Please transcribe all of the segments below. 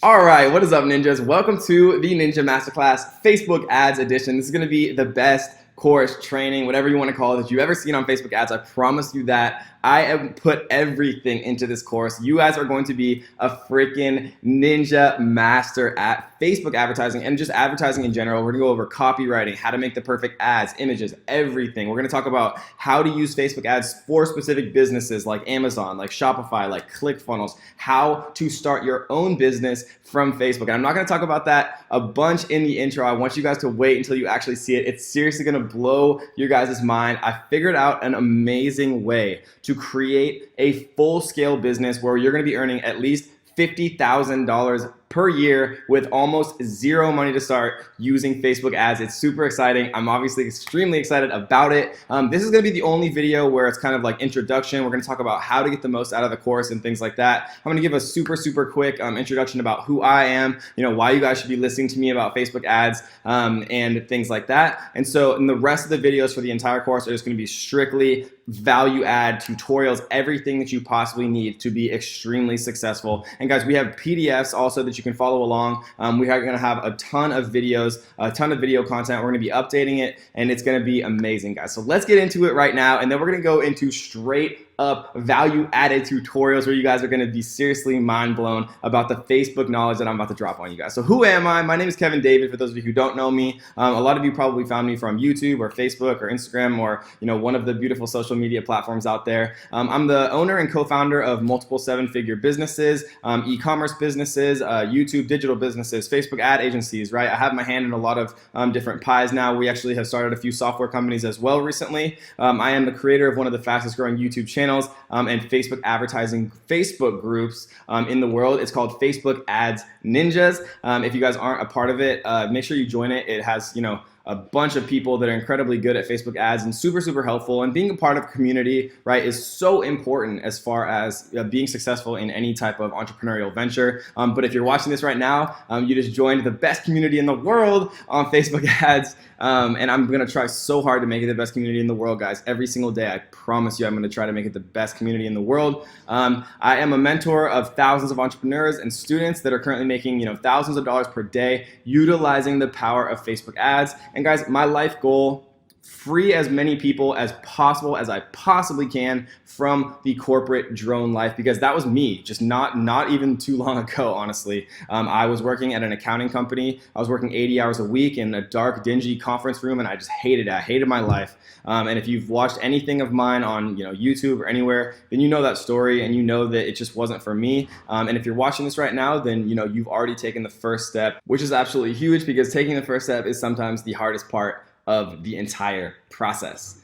All right, what is up, ninjas? Welcome to the Ninja Masterclass Facebook Ads Edition. This is going to be the best course, training, whatever you want to call it, that you've ever seen on Facebook ads. I promise you that. I have put everything into this course. You guys are going to be a freaking ninja master at Facebook advertising and just advertising in general. We're gonna go over copywriting, how to make the perfect ads, images, everything. We're gonna talk about how to use Facebook ads for specific businesses like Amazon, like Shopify, like ClickFunnels, how to start your own business from Facebook. And I'm not gonna talk about that a bunch in the intro. I want you guys to wait until you actually see it. It's seriously gonna blow your guys' mind. I figured out an amazing way to create a full-scale business where you're going to be earning at least $50,000 per year with almost zero money to start using Facebook ads. It's super exciting. I'm obviously extremely excited about it. This is going to be the only video where it's kind of like introduction. We're going to talk about how to get the most out of the course and things like that. I'm going to give a super quick introduction about who I am, why you guys should be listening to me about Facebook ads and things like that. And so in the rest of the videos for the entire course are just going to be strictly value add tutorials, everything that you possibly need to be extremely successful. And guys, we have PDFs also that you can follow along. We are going to have a ton of videos, a ton of video content. We're going to be updating it, and it's going to be amazing, guys. So let's get into it right now, and then we're going to go into straight up value added tutorials where you guys are going to be seriously mind blown about the Facebook knowledge that I'm about to drop on you guys. So who am I? My name is Kevin David. For those of you who don't know me, a lot of you probably found me from YouTube or Facebook or Instagram or one of the beautiful social media platforms out there. I'm the owner and co-founder of multiple seven-figure businesses, e-commerce businesses, YouTube digital businesses, Facebook ad agencies, right? I have my hand in a lot of different pies now. We actually have started a few software companies as well recently. I am the creator of one of the fastest growing YouTube channels and Facebook advertising Facebook groups in the world. It's called Facebook Ads Ninjas. If you guys aren't a part of it, make sure you join it. It has, a bunch of people that are incredibly good at Facebook ads and super helpful, and being a part of a community, right, is so important as far as being successful in any type of entrepreneurial venture. But if you're watching this right now, you just joined the best community in the world on Facebook ads, and I'm gonna try so hard to make it the best community in the world, guys. Every single day, I promise you, I'm gonna try to make it the best community in the world. I am a mentor of thousands of entrepreneurs and students that are currently making thousands of dollars per day utilizing the power of Facebook ads. And guys, my life goal, free as many people as possible as I possibly can from the corporate drone life, because that was me just not even too long ago, honestly. I was working at an accounting company. I was working 80 hours a week in a dark, dingy conference room, and I just hated it. I hated my life. And if you've watched anything of mine on YouTube or anywhere, then you know that story, and you know that it just wasn't for me. And if you're watching this right now, then you've already taken the first step, which is absolutely huge, because taking the first step is sometimes the hardest part of the entire process.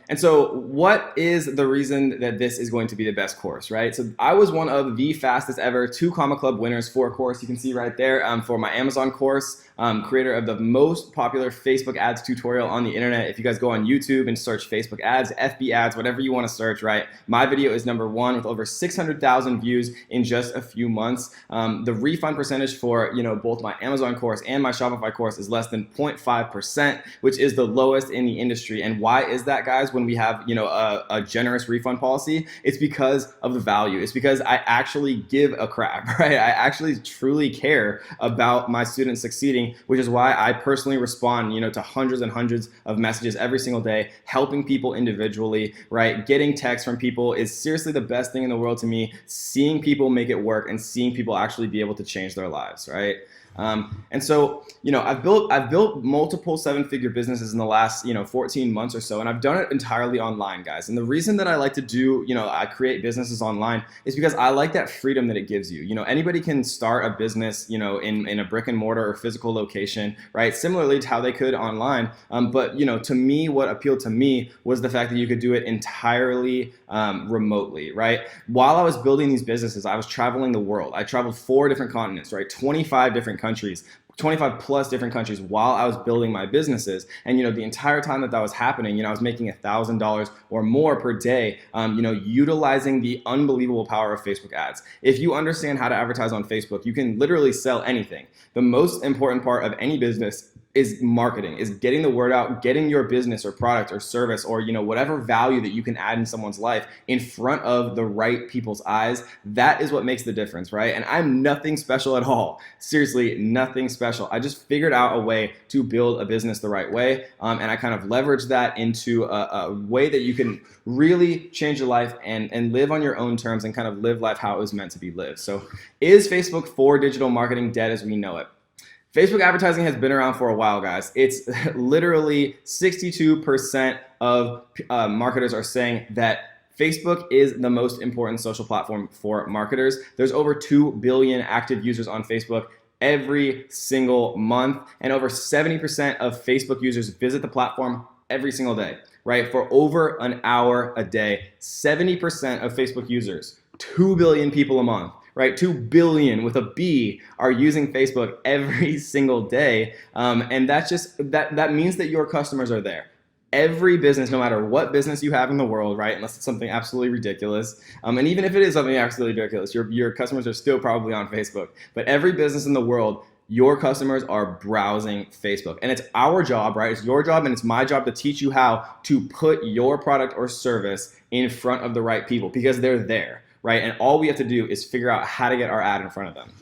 And so what is the reason that this is going to be the best course, right? So I was one of the fastest ever 2 Comma Club winners for a course. You can see right there for my Amazon course, creator of the most popular Facebook ads tutorial on the internet. If you guys go on YouTube and search Facebook ads, FB ads, whatever you want to search, right? My video is #1 with over 600,000 views in just a few months. The refund percentage for both my Amazon course and my Shopify course is less than 0.5%, which is the lowest in the industry. And why is that, guys? When we have a generous refund policy, it's because of the value. It's because I actually give a crap, right? I actually truly care about my students succeeding, which is why I personally respond to hundreds and hundreds of messages every single day, helping people individually, right? Getting texts from people is seriously the best thing in the world to me. Seeing people make it work and seeing people actually be able to change their lives, right? And so, I've built multiple 7-figure businesses in the last, 14 months or so, and I've done it entirely online, guys. And the reason that I like to do, I create businesses online is because I like that freedom that it gives you. Anybody can start a business, in a brick and mortar or physical location, right? Similarly to how they could online. But, to me, what appealed to me was the fact that you could do it entirely remotely, right? While I was building these businesses, I was traveling the world. I traveled 4 different continents, right? 25 different countries, 25 plus different countries while I was building my businesses. And the entire time that was happening, I was making $1,000 or more per day, utilizing the unbelievable power of Facebook ads. If you understand how to advertise on Facebook, you can literally sell anything. The most important part of any business is marketing, is getting the word out, getting your business or product or service or whatever value that you can add in someone's life in front of the right people's eyes. That is what makes the difference, right? And I'm nothing special at all. Seriously, nothing special. I just figured out a way to build a business the right way, and I kind of leveraged that into a way that you can really change your life and live on your own terms and kind of live life how it was meant to be lived. So is Facebook for digital marketing dead as we know it? Facebook advertising has been around for a while, guys. It's literally 62% of marketers are saying that Facebook is the most important social platform for marketers. There's over 2 billion active users on Facebook every single month, and over 70% of Facebook users visit the platform every single day, right? For over an hour a day. 70% of Facebook users, 2 billion people a month, right? 2 billion with a B are using Facebook every single day. And that's just, that means that your customers are there. Every business, no matter what business you have in the world, right? Unless it's something absolutely ridiculous. And even if it is something absolutely ridiculous, your customers are still probably on Facebook. But every business in the world, your customers are browsing Facebook. And it's our job, right? It's your job and it's my job to teach you how to put your product or service in front of the right people because they're there. Right? And all we have to do is figure out how to get our ad in front of them.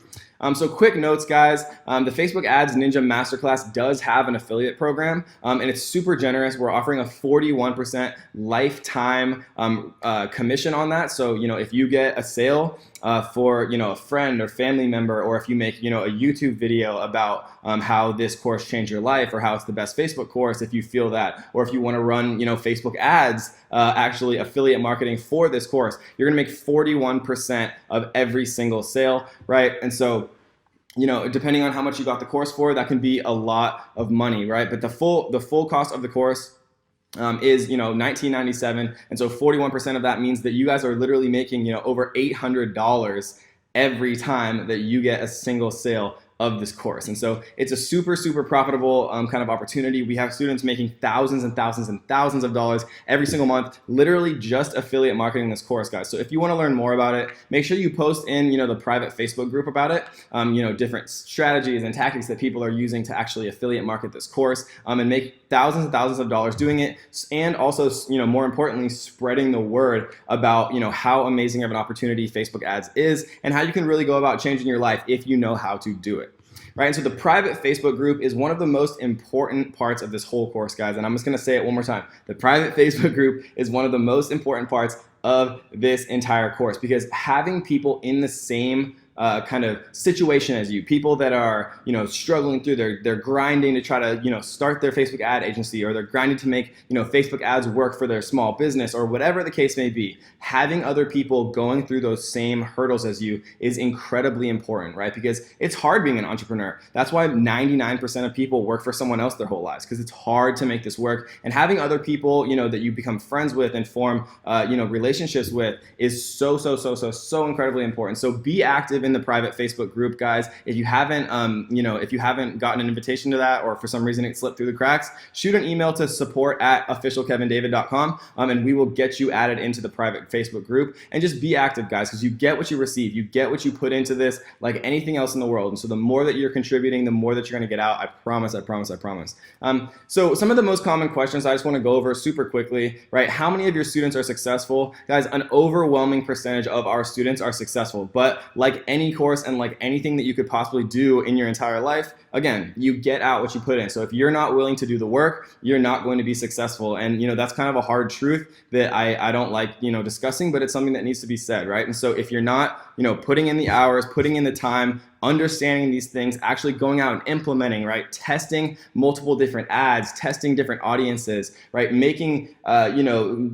So quick notes, guys. The Facebook Ads Ninja Masterclass does have an affiliate program, and it's super generous. We're offering a 41% lifetime commission on that. So, if you get a sale for, a friend or family member, or if you make, a YouTube video about how this course changed your life or how it's the best Facebook course, if you feel that, or if you want to run, Facebook ads, actually affiliate marketing for this course, you're going to make 41% of every single sale, right? And so, depending on how much you got the course for, that can be a lot of money, right? But the full cost of the course is $19.97, and so 41% of that means that you guys are literally making over $800 every time that you get a single sale of this course. And so it's a super profitable kind of opportunity. We have students making thousands and thousands and thousands of dollars every single month, literally just affiliate marketing this course, guys. So if you want to learn more about it, make sure you post in the private Facebook group about it, different strategies and tactics that people are using to actually affiliate market this course, and make thousands and thousands of dollars doing it, and also more importantly, spreading the word about how amazing of an opportunity Facebook ads is and how you can really go about changing your life if you know how to do it. Right, and so the private Facebook group is one of the most important parts of this whole course, guys. And I'm just going to say it one more time. The private Facebook group is one of the most important parts of this entire course, because having people in the same kind of situation as you, people that are struggling through, they're grinding to try to start their Facebook ad agency, or they're grinding to make Facebook ads work for their small business, or whatever the case may be. Having other people going through those same hurdles as you is incredibly important, right? Because it's hard being an entrepreneur. That's why 99% of people work for someone else their whole lives, because it's hard to make this work. And having other people that you become friends with and form relationships with is so incredibly important. So be active in the private Facebook group, guys. If you haven't if you haven't gotten an invitation to that, or for some reason it slipped through the cracks, shoot an email to support@officialkevindavid.com, and we will get you added into the private Facebook group. And just be active, guys, because you get what you receive. You get what you put into this, like anything else in the world. And so the more that you're contributing, the more that you're going to get out. I promise. So some of the most common questions I just want to go over super quickly, right? How many of your students are successful? Guys, an overwhelming percentage of our students are successful. But like any course and like anything that you could possibly do in your entire life, again, you get out what you put in. So if you're not willing to do the work, you're not going to be successful. And that's kind of a hard truth that I don't like discussing, but it's something that needs to be said, right? And so if you're not putting in the hours, putting in the time, understanding these things, actually going out and implementing, right? Testing multiple different ads, testing different audiences, right? Making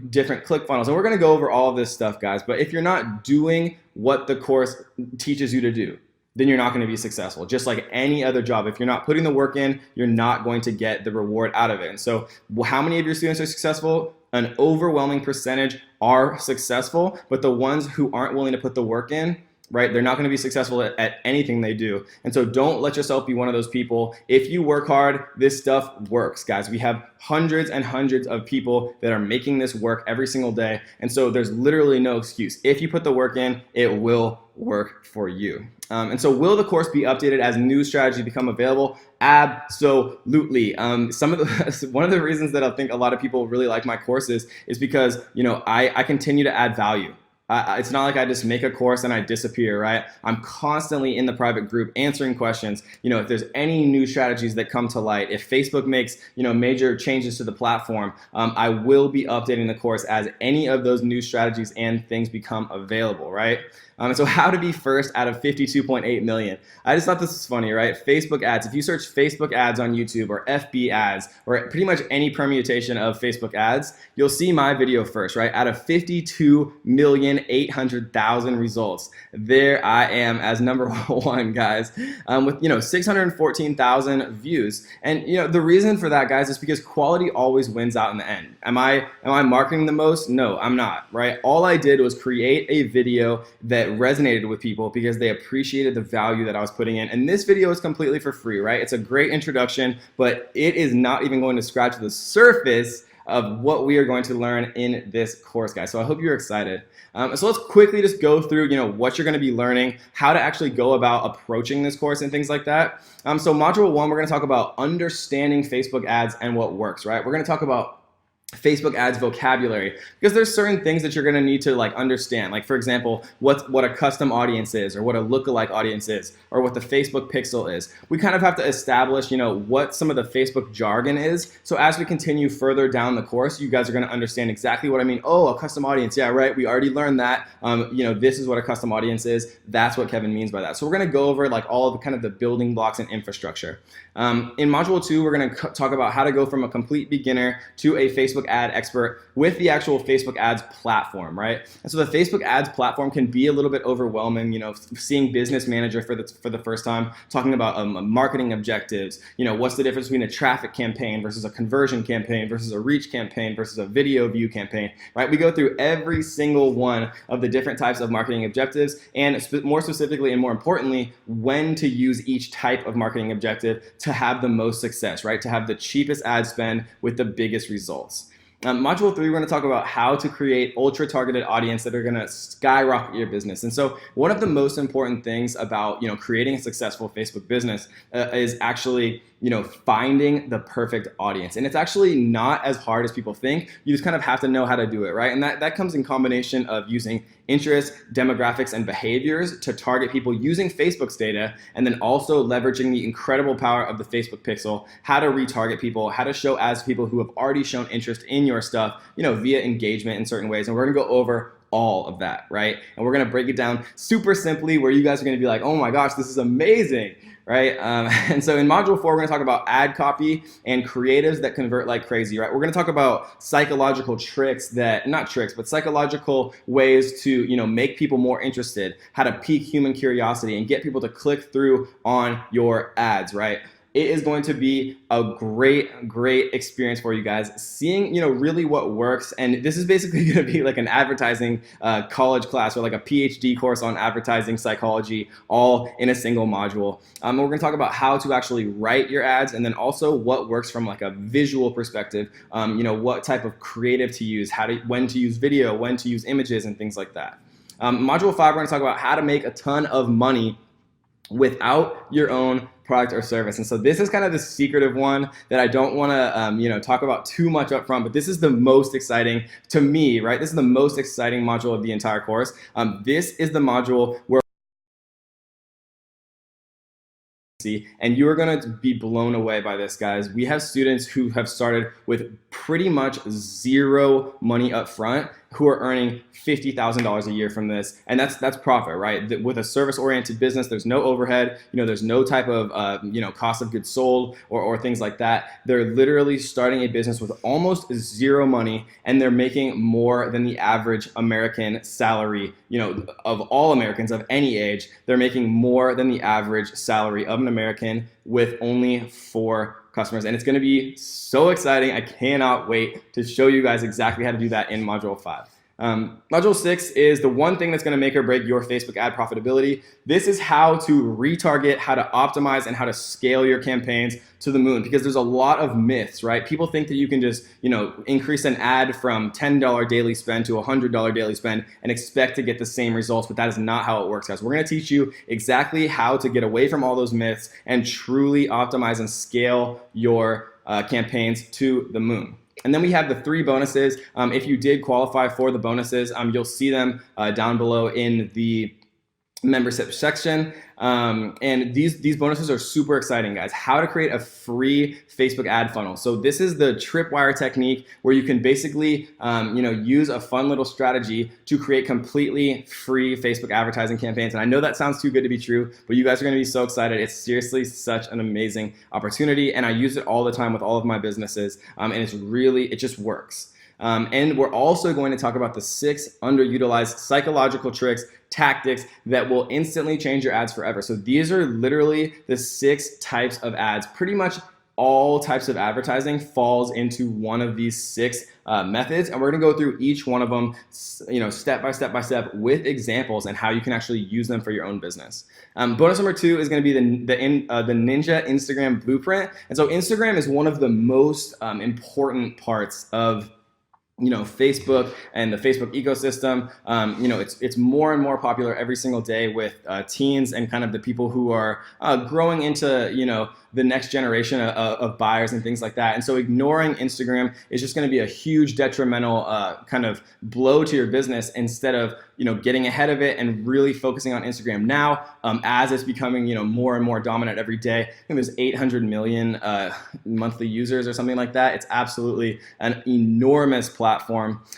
different click funnels. And we're going to go over all of this stuff, guys. But if you're not doing what the course teaches you to do, then you're not going to be successful. Just like any other job, if you're not putting the work in, you're not going to get the reward out of it. And so how many of your students are successful? An overwhelming percentage are successful, but the ones who aren't willing to put the work in, right? They're not going to be successful at anything they do. And so don't let yourself be one of those people. If you work hard, this stuff works, guys. We have hundreds and hundreds of people that are making this work every single day. And so there's literally no excuse. If you put the work in, it will work for you. And so will the course be updated as new strategies become available? Absolutely. One of the reasons that I think a lot of people really like my courses is because, I continue to add value. It's not like I just make a course and I disappear, right? I'm constantly in the private group answering questions. If there's any new strategies that come to light, if Facebook makes, major changes to the platform, I will be updating the course as any of those new strategies and things become available, right? So how to be first out of 52.8 million. I just thought this was funny, right? Facebook ads. If you search Facebook ads on YouTube or FB ads or pretty much any permutation of Facebook ads, you'll see my video first, right? Out of 52,800,000 results, there I am as number one, guys, with 614,000 views. And the reason for that, guys, is because quality always wins out in the end. Am I marketing the most? No, I'm not, right? All I did was create a video that resonated with people because they appreciated the value that I was putting in. And this video is completely for free, right? It's a great introduction, but it is not even going to scratch the surface of what we are going to learn in this course, guys. So I hope you're excited. So let's quickly just go through, what you're going to be learning, how to actually go about approaching this course and things like that. So module 1, we're going to talk about understanding Facebook ads and what works, right? We're going to talk about Facebook ads vocabulary, because there's certain things that you're going to need to understand. Like, for example, what a custom audience is, or what a lookalike audience is, or what the Facebook pixel is. We kind of have to establish, what some of the Facebook jargon is. So as we continue further down the course, you guys are going to understand exactly what I mean. Oh, a custom audience. Yeah, right. We already learned that. This is what a custom audience is. That's what Kevin means by that. So we're going to go over all of the kind of the building blocks and infrastructure. In module 2, we're going to talk about how to go from a complete beginner to a Facebook ad expert with the actual Facebook ads platform, right? And so the Facebook ads platform can be a little bit overwhelming, seeing Business Manager for the first time, talking about marketing objectives, what's the difference between a traffic campaign versus a conversion campaign versus a reach campaign versus a video view campaign, right? We go through every single one of the different types of marketing objectives, and more specifically and more importantly, when to use each type of marketing objective to have the most success, right? To have the cheapest ad spend with the biggest results. Module 3, we're going to talk about how to create ultra-targeted audience that are going to skyrocket your business. And so one of the most important things about creating a successful Facebook business is actually finding the perfect audience. And it's actually not as hard as people think. You just kind of have to know how to do it, right? And that comes in combination of using interests, demographics, and behaviors to target people using Facebook's data, and then also leveraging the incredible power of the Facebook pixel, how to retarget people, how to show ads to people who have already shown interest in your stuff, via engagement in certain ways. And we're going to go over all of that, right? And we're going to break it down super simply where you guys are going to be like, oh my gosh, this is amazing, right? And so in module 4, we're going to talk about ad copy and creatives that convert like crazy, right? We're going to talk about psychological psychological ways to, make people more interested, how to pique human curiosity and get people to click through on your ads, right? It is going to be a great experience for you guys, seeing, really what works. And this is basically going to be like an advertising college class, or like a PhD course on advertising psychology, all in a single module. We're going to talk about how to actually write your ads, and then also what works from like a visual perspective, what type of creative to use, when to use video, when to use images, and things like that. Module 5, we're going to talk about how to make a ton of money without your own product or service. And so this is kind of the secretive one that I don't want to talk about too much up front, but this is the most exciting to me, right? This is the most exciting module of the entire course. This is the module where and you are going to be blown away by this, guys. We have students who have started with pretty much zero money up front, who are earning $50,000 a year from this, and that's profit, right? With a service-oriented business, there's no overhead, there's no type of cost of goods sold or things like that. They're literally starting a business with almost zero money, and they're making more than the average American salary, of all Americans of any age. They're making more than the average salary of an American with only 4 customers, and it's going to be so exciting. I cannot wait to show you guys exactly how to do that in module 5. Module 6 is the one thing that's going to make or break your Facebook ad profitability. This is how to retarget, how to optimize, and how to scale your campaigns to the moon, because there's a lot of myths, right? People think that you can just, increase an ad from $10 daily spend to $100 daily spend and expect to get the same results, but that is not how it works, guys. We're going to teach you exactly how to get away from all those myths and truly optimize and scale your campaigns to the moon. And then we have the 3 bonuses. If you did qualify for the bonuses, you'll see them down below in the membership section. And these bonuses are super exciting, guys. How to create a free Facebook ad funnel. So this is the tripwire technique where you can basically use a fun little strategy to create completely free Facebook advertising campaigns. And I know that sounds too good to be true, but you guys are going to be so excited. It's seriously such an amazing opportunity, and I use it all the time with all of my businesses, and it just works. And we're also going to talk about the 6 underutilized psychological tricks, tactics that will instantly change your ads forever. So these are literally the 6 types of ads. Pretty much all types of advertising falls into one of these 6 methods, and we're going to go through each one of them, step by step with examples and how you can actually use them for your own business. Bonus number 2 is going to be the Ninja Instagram Blueprint. And so Instagram is one of the most important parts of Facebook and the Facebook ecosystem. It's more and more popular every single day with teens and kind of the people who are growing into the next generation of buyers and things like that. And so ignoring Instagram is just going to be a huge detrimental kind of blow to your business, instead of getting ahead of it and really focusing on Instagram now, as it's becoming more and more dominant every day. I think there's 800 million monthly users or something like that. It's absolutely an enormous platform.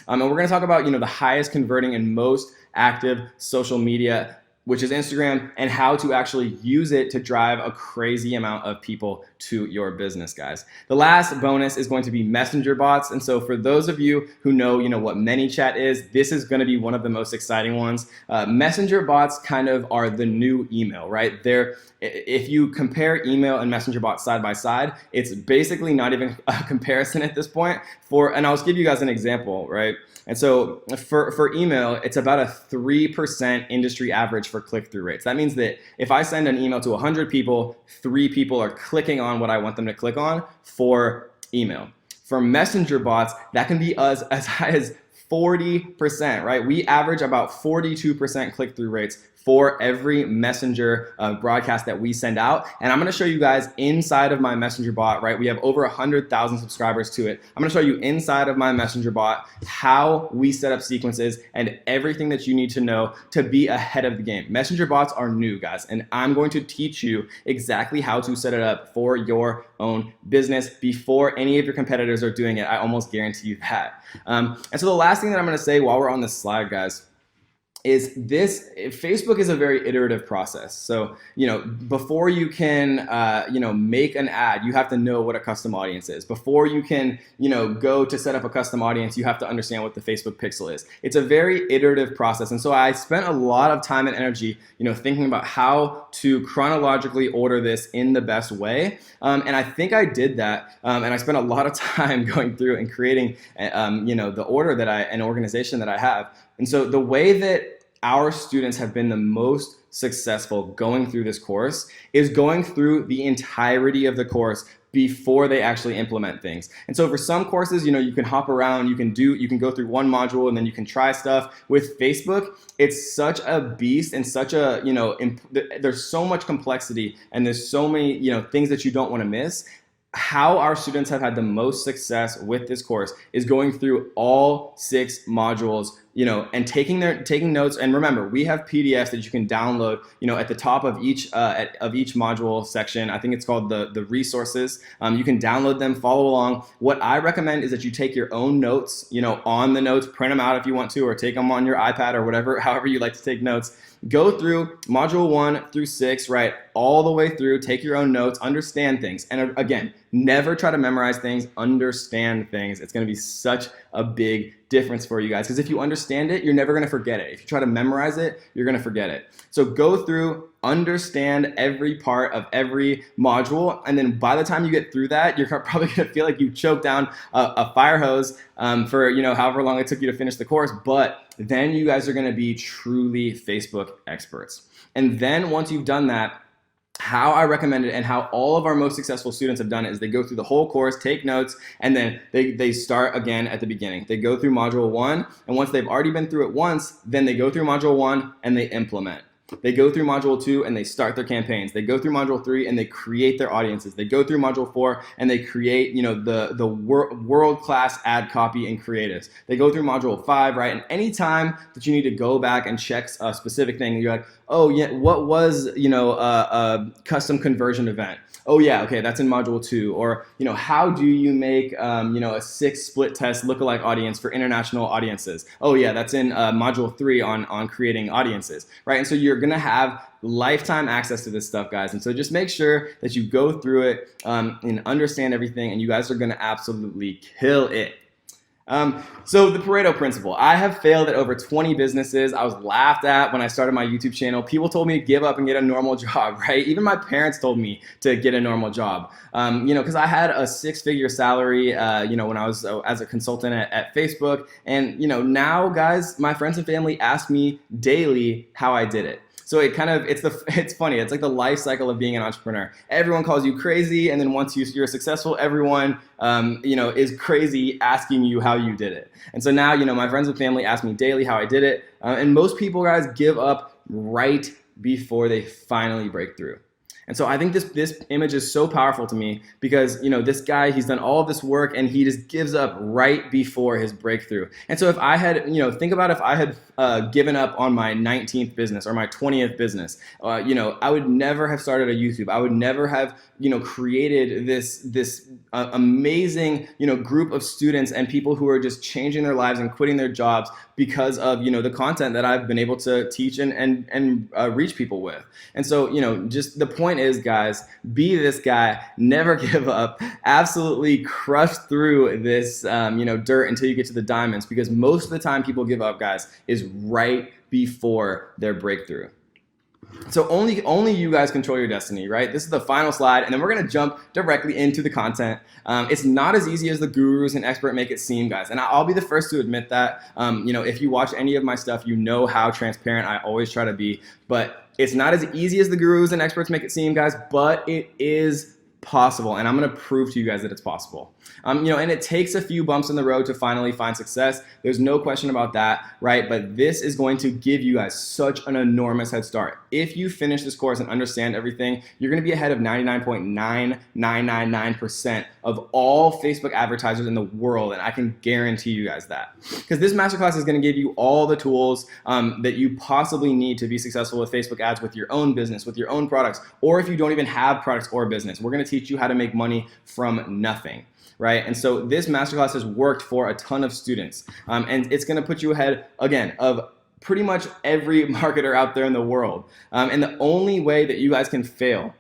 And we're going to talk about the highest converting and most active social media, which is Instagram, and how to actually use it to drive a crazy amount of people to your business, guys. The last bonus is going to be messenger bots. And so for those of you who know what ManyChat is, this is going to be one of the most exciting ones. Messenger bots kind of are the new email, right? If you compare email and messenger bots side by side, it's basically not even a comparison at this point. And I'll just give you guys an example, right? And so for email, it's about a 3% industry average for click-through rates. That means that if I send an email to 100 people, 3 people are clicking on what I want them to click on for email. For messenger bots, that can be as high as 40%, right? We average about 42% click-through rates for every messenger broadcast that we send out. And I'm gonna show you guys inside of my messenger bot, right? We have over 100,000 subscribers to it. I'm gonna show you inside of my messenger bot how we set up sequences and everything that you need to know to be ahead of the game. Messenger bots are new, guys, and I'm going to teach you exactly how to set it up for your own business before any of your competitors are doing it. I almost guarantee you that. And so the last thing that I'm gonna say while we're on this slide, guys, is Facebook is a very iterative process. So, before you can, make an ad, you have to know what a custom audience is. Before you can, go to set up a custom audience, you have to understand what the Facebook pixel is. It's a very iterative process. And so I spent a lot of time and energy, thinking about how to chronologically order this in the best way. And I think I did that. And I spent a lot of time going through and creating, the order and organization that I have. And so the way that our students have been the most successful going through this course is going through the entirety of the course before they actually implement things. And so for some courses, you can hop around, you can go through one module and then you can try stuff. With Facebook, it's such a beast and such a, there's so much complexity and there's so many, things that you don't want to miss. How our students have had the most success with this course is going through all 6 modules, and taking notes. And remember, we have PDFs that you can download, at the top of each module section. I think it's called the resources. You can download them, follow along. What I recommend is that you take your own notes, on the notes, print them out if you want to, or take them on your iPad or whatever, however you like to take notes. Go through module 1 through 6, right, all the way through, take your own notes, understand things. And again, Never try to memorize things, understand things. It's going to be such a big difference for you guys, because if you understand it, you're never going to forget it. If you try to memorize it, you're going to forget it. So go through, understand every part of every module, and then by the time you get through that, you're probably going to feel like you choked down a fire hose for however long it took you to finish the course, but then you guys are going to be truly Facebook experts. And then once you've done that, how I recommend it and how all of our most successful students have done it is they go through the whole course, take notes, and then they start again at the beginning. They go through module 1, and once they've already been through it once, then they go through module 1 and they implement. They go through module 2 and they start their campaigns. They go through module 3 and they create their audiences. They go through module 4 and they create, the world-class ad copy and creatives. They go through module 5, right? And anytime that you need to go back and check a specific thing, you're like, oh yeah, what was, a custom conversion event? Oh yeah, okay, that's in module 2. Or, how do you make, a 6 split test lookalike audience for international audiences? Oh yeah, that's in module 3 on creating audiences, right? And so you're gonna have lifetime access to this stuff, guys. And so just make sure that you go through it and understand everything, and you guys are gonna absolutely kill it. So the Pareto principle, I have failed at over 20 businesses. I was laughed at when I started my YouTube channel. People told me to give up and get a normal job, right? Even my parents told me to get a normal job, because I had a 6-figure salary, when I was as a consultant at Facebook. And, now guys, my friends and family ask me daily how I did it. So it's funny. It's like the life cycle of being an entrepreneur. Everyone calls you crazy, and then once you're successful, everyone is crazy asking you how you did it. And so now my friends and family ask me daily how I did it, and most people, guys, give up right before they finally break through. And so I think this image is so powerful to me because, this guy, he's done all of this work and he just gives up right before his breakthrough. And so if I had, think about if I had given up on my 19th business or my 20th business, I would never have started a YouTube. I would never have, created this amazing, group of students and people who are just changing their lives and quitting their jobs because of, the content that I've been able to teach and reach people with. And so, just the point is, guys, be this guy, never give up, absolutely crush through this, dirt until you get to the diamonds, because most of the time people give up, guys, is right before their breakthrough. So only you guys control your destiny, right? This is the final slide, and then we're gonna jump directly into the content. It's not as easy as the gurus and expert make it seem, guys, and I'll be the first to admit that. If you watch any of my stuff, you know how transparent I always try to be, but it's not as easy as the gurus and experts make it seem, guys, but it is possible, and I'm gonna prove to you guys that it's possible. And it takes a few bumps in the road to finally find success. There's no question about that, right? But this is going to give you guys such an enormous head start. If you finish this course and understand everything, you're gonna be ahead of 99.9999% of all Facebook advertisers in the world, and I can guarantee you guys that. Because this masterclass is gonna give you all the tools that you possibly need to be successful with Facebook ads, with your own business, with your own products, or if you don't even have products or business, we're gonna teach you how to make money from nothing. Right? And so this masterclass has worked for a ton of students, and it's going to put you ahead, again, of pretty much every marketer out there in the world. And the only way that you guys can fail,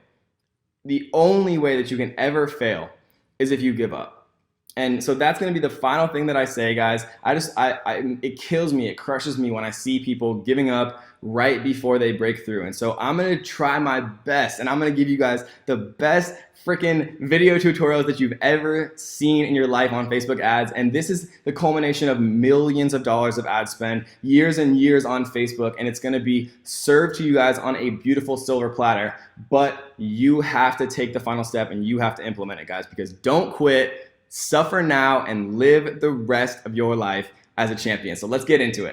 the only way that you can ever fail is if you give up. And so that's going to be the final thing that I say, guys. It kills me, it crushes me when I see people giving up right before they break through. And so I'm going to try my best, and I'm going to give you guys the best freaking video tutorials that you've ever seen in your life on Facebook ads. And this is the culmination of millions of dollars of ad spend, years and years on Facebook, and it's going to be served to you guys on a beautiful silver platter. But you have to take the final step and you have to implement it, guys, because don't quit, suffer now, and live the rest of your life as a champion. So let's get into it.